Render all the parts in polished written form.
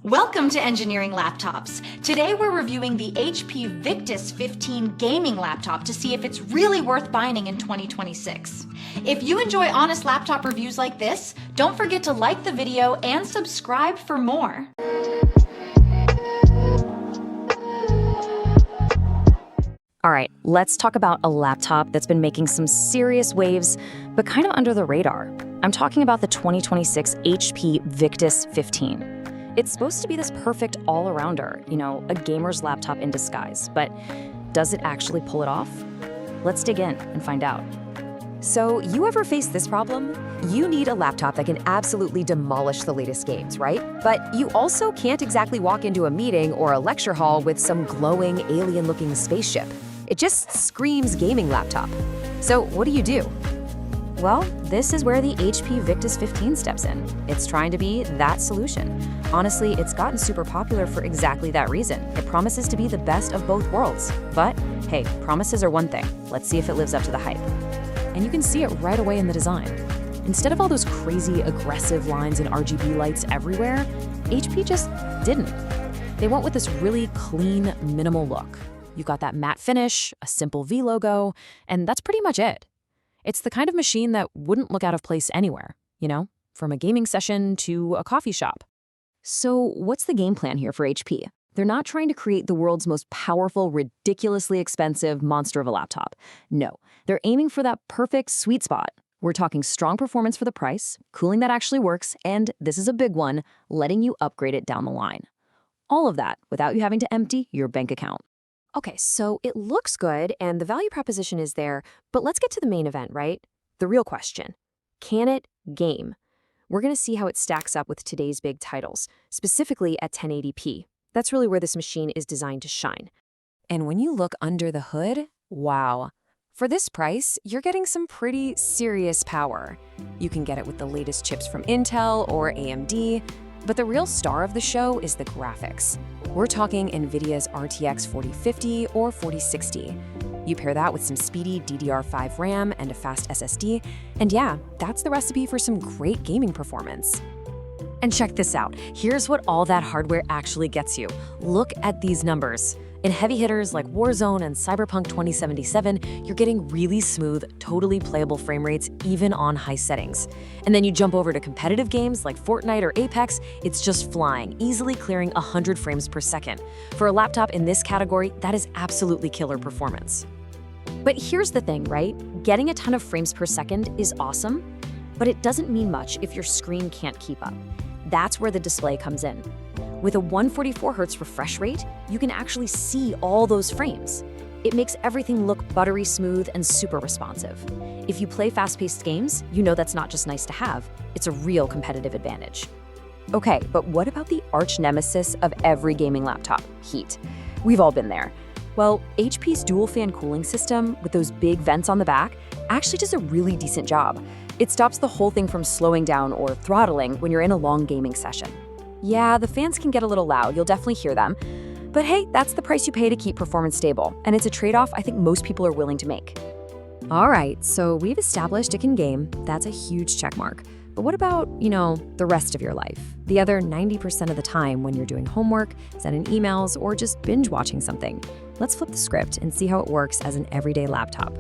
Welcome to Engineering Laptops. Today we're reviewing the HP Victus 15 gaming laptop to see if it's really worth buying in 2026. If you enjoy honest laptop reviews like this, don't forget to like the video and subscribe for more. All right, let's talk about a laptop that's been making some serious waves, but kind of under the radar. I'm talking about the 2026 HP Victus 15. It's supposed to be this perfect all-arounder, a gamer's laptop in disguise, but does it actually pull it off? Let's dig in and find out. So, you ever face this problem? You need a laptop that can absolutely demolish the latest games, right? But you also can't exactly walk into a meeting or a lecture hall with some glowing, alien-looking spaceship. It just screams gaming laptop. So, what do? Well, this is where the HP Victus 15 steps in. It's trying to be that solution. Honestly, it's gotten super popular for exactly that reason. It promises to be the best of both worlds. But, hey, promises are one thing. Let's see if it lives up to the hype. And you can see it right away in the design. Instead of all those crazy, aggressive lines and RGB lights everywhere, HP just didn't. They went with this really clean, minimal look. You got that matte finish, a simple V logo, and that's pretty much it. It's the kind of machine that wouldn't look out of place anywhere, from a gaming session to a coffee shop. So what's the game plan here for HP? They're not trying to create the world's most powerful, ridiculously expensive monster of a laptop. No, they're aiming for that perfect sweet spot. We're talking strong performance for the price, cooling that actually works, and this is a big one, letting you upgrade it down the line. All of that without you having to empty your bank account. Okay, so it looks good and the value proposition is there, but let's get to the main event, right? The real question. Can it game? We're going to see how it stacks up with today's big titles, specifically at 1080p. That's really where this machine is designed to shine. And when you look under the hood, wow. For this price, you're getting some pretty serious power. You can get it with the latest chips from Intel or AMD, but the real star of the show is the graphics. We're talking NVIDIA's RTX 4050 or 4060. You pair that with some speedy DDR5 RAM and a fast SSD, and yeah, that's the recipe for some great gaming performance. And check this out. Here's what all that hardware actually gets you. Look at these numbers. In heavy hitters like Warzone and Cyberpunk 2077, you're getting really smooth, totally playable frame rates even on high settings. And then you jump over to competitive games like Fortnite or Apex, it's just flying, easily clearing 100 frames per second. For a laptop in this category, that is absolutely killer performance. But here's the thing, right? Getting a ton of frames per second is awesome, but it doesn't mean much if your screen can't keep up. That's where the display comes in. With a 144 Hz refresh rate, you can actually see all those frames. It makes everything look buttery smooth and super responsive. If you play fast-paced games, you know that's not just nice to have, it's a real competitive advantage. Okay, but what about the arch nemesis of every gaming laptop, heat? We've all been there. Well, HP's dual fan cooling system, with those big vents on the back, actually does a really decent job. It stops the whole thing from slowing down or throttling when you're in a long gaming session. Yeah, the fans can get a little loud, you'll definitely hear them. But hey, that's the price you pay to keep performance stable, and it's a trade-off I think most people are willing to make. All right, so we've established it can game. That's a huge check mark. But what about, the rest of your life? The other 90% of the time when you're doing homework, sending emails, or just binge watching something. Let's flip the script and see how it works as an everyday laptop.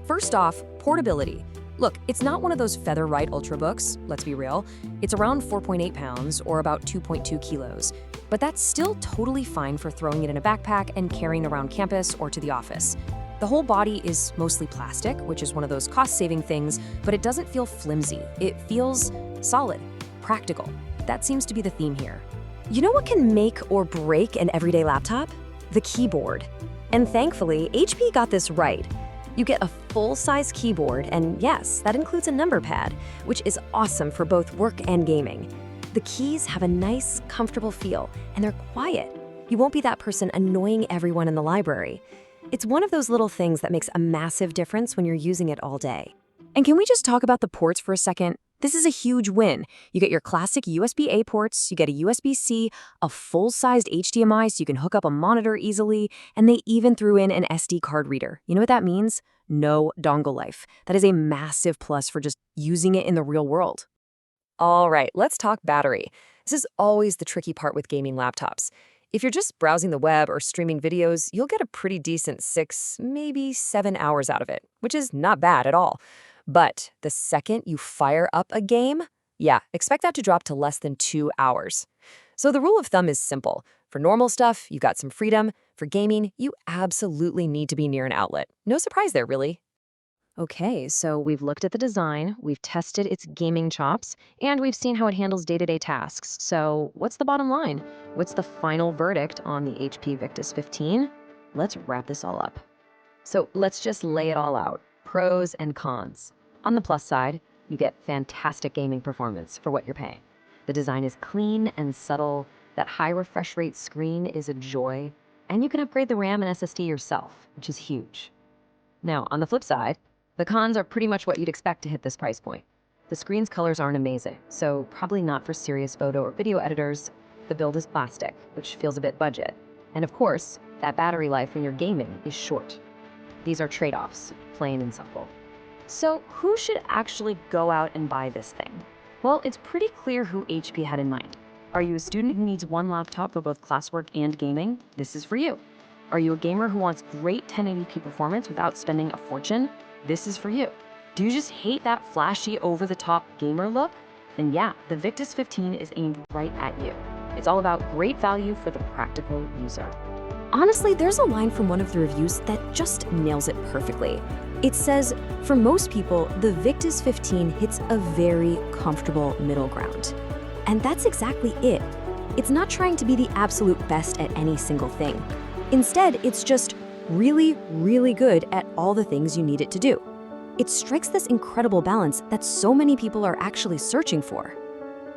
First off, portability. Look, it's not one of those Featherwrite Ultrabooks, let's be real. It's around 4.8 pounds or about 2.2 kilos. But that's still totally fine for throwing it in a backpack and carrying around campus or to the office. The whole body is mostly plastic, which is one of those cost-saving things, but it doesn't feel flimsy. It feels solid, practical. That seems to be the theme here. You know what can make or break an everyday laptop? The keyboard. And thankfully, HP got this right. You get a full-size keyboard, and yes, that includes a number pad, which is awesome for both work and gaming. The keys have a nice, comfortable feel, and they're quiet. You won't be that person annoying everyone in the library. It's one of those little things that makes a massive difference when you're using it all day. And can we just talk about the ports for a second? This is a huge win. You get your classic USB-A ports, you get a USB-C, a full-sized HDMI so you can hook up a monitor easily, and they even threw in an SD card reader. You know what that means? No dongle life. That is a massive plus for just using it in the real world. All right, let's talk battery. This is always the tricky part with gaming laptops. If you're just browsing the web or streaming videos, you'll get a pretty decent 6, maybe 7 hours out of it, which is not bad at all. But the second you fire up a game, yeah, expect that to drop to less than 2 hours. So the rule of thumb is simple. For normal stuff, you got some freedom. For gaming, you absolutely need to be near an outlet. No surprise there, really. Okay, so we've looked at the design, we've tested its gaming chops, and we've seen how it handles day-to-day tasks. So what's the bottom line? What's the final verdict on the HP Victus 15? Let's wrap this all up. So let's just lay it all out. Pros and cons. On the plus side, you get fantastic gaming performance for what you're paying. The design is clean and subtle, that high refresh rate screen is a joy, and you can upgrade the RAM and SSD yourself, which is huge. Now, on the flip side, the cons are pretty much what you'd expect to hit this price point. The screen's colors aren't amazing, so probably not for serious photo or video editors. The build is plastic, which feels a bit budget. And of course, that battery life when you're gaming is short. These are trade-offs, plain and simple. So who should actually go out and buy this thing? Well, it's pretty clear who HP had in mind. Are you a student who needs one laptop for both classwork and gaming? This is for you. Are you a gamer who wants great 1080p performance without spending a fortune? This is for you. Do you just hate that flashy, over-the-top gamer look? Then yeah, the Victus 15 is aimed right at you. It's all about great value for the practical user. Honestly, there's a line from one of the reviews that just nails it perfectly. It says, for most people, the Victus 15 hits a very comfortable middle ground. And that's exactly it. It's not trying to be the absolute best at any single thing. Instead, it's just really, really good at all the things you need it to do. It strikes this incredible balance that so many people are actually searching for.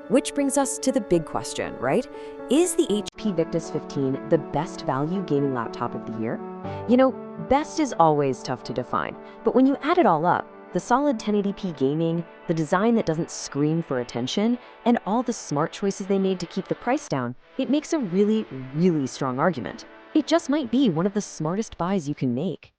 Which brings us to the big question, right? Is the HP Victus 15 the best value gaming laptop of the year? You know, best is always tough to define, but when you add it all up, the solid 1080p gaming, the design that doesn't scream for attention, and all the smart choices they made to keep the price down, it makes a really, really strong argument. It just might be one of the smartest buys you can make.